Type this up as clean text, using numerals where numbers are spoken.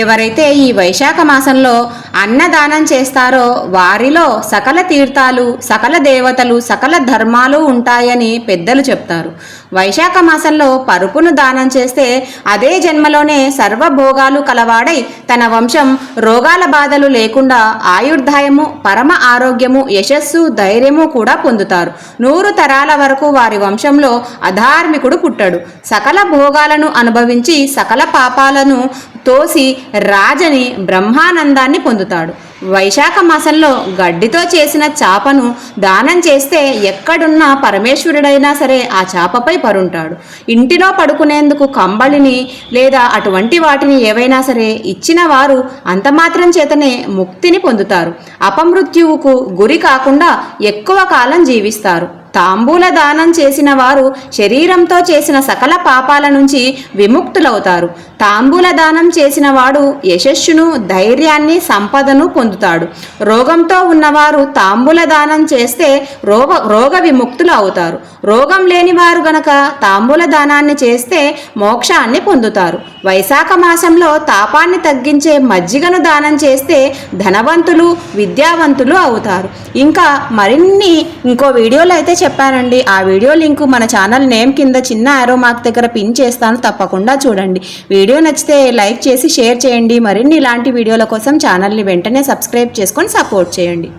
ఎవరైతే ఈ వైశాఖ మాసంలో అన్నదానం చేస్తారో వారిలో సకల తీర్థాలు, సకల దేవతలు, సకల ధర్మాలు ఉంటాయని పెద్దలు చెప్తారు. వైశాఖ మాసంలో పరుపును దానం చేస్తే అదే జన్మలోనే సర్వభోగాలు కలవాడై తన వంశం రోగాల బాధలు లేకుండా ఆయుర్దాయము, పరమ ఆరోగ్యము, యశస్సు, ధైర్యము కూడా పొందుతారు. 100 తరాల వరకు వారి వంశంలో అధార్మికుడు పుట్టడు. సకల భోగాలను అనుభవించి సకల పాపాలను తోసి రాజని బ్రహ్మానందాన్ని పొందుతాడు. వైశాఖ మాసంలో గడ్డితో చేసిన చాపను దానం చేస్తే ఎక్కడున్న పరమేశ్వరుడైనా సరే ఆ చాపపై పరుంటాడు. ఇంటిలో పడుకునేందుకు కంబళిని లేదా అటువంటి వాటిని ఏవైనా సరే ఇచ్చిన వారు అంతమాత్రం చేతనే ముక్తిని పొందుతారు. అపమృత్యువుకు గురి కాకుండా ఎక్కువ కాలం జీవిస్తారు. తాంబూల దానం చేసిన వారు శరీరంతో చేసిన సకల పాపాల నుంచి విముక్తులవుతారు. తాంబూల దానం చేసిన వాడు యశస్సును, ధైర్యాన్ని, సంపదను పొందుతాడు. రోగంతో ఉన్నవారు తాంబూల దానం చేస్తే రోగ విముక్తులు అవుతారు. రోగం లేని వారు గనక తాంబూల దానాన్ని చేస్తే మోక్షాన్ని పొందుతారు. వైశాఖ మాసంలో తాపాన్ని తగ్గించే మజ్జిగను దానం చేస్తే ధనవంతులు, విద్యావంతులు అవుతారు. ఇంకా మరిన్ని ఇంకో వీడియోలో అయితే చెప్పానండి. ఆ వీడియో లింకు మన ఛానల్ నేమ్ కింద చిన్న ఆరో మార్క్ దగ్గర పిన్ చేస్తాను, తప్పకుండా చూడండి. వీడియో నచ్చితే లైక్ చేసి షేర్ చేయండి. మరిన్ని ఇలాంటి వీడియోల కోసం ఛానల్ని వెంటనే సబ్స్క్రైబ్ చేసుకొని సపోర్ట్ చేయండి.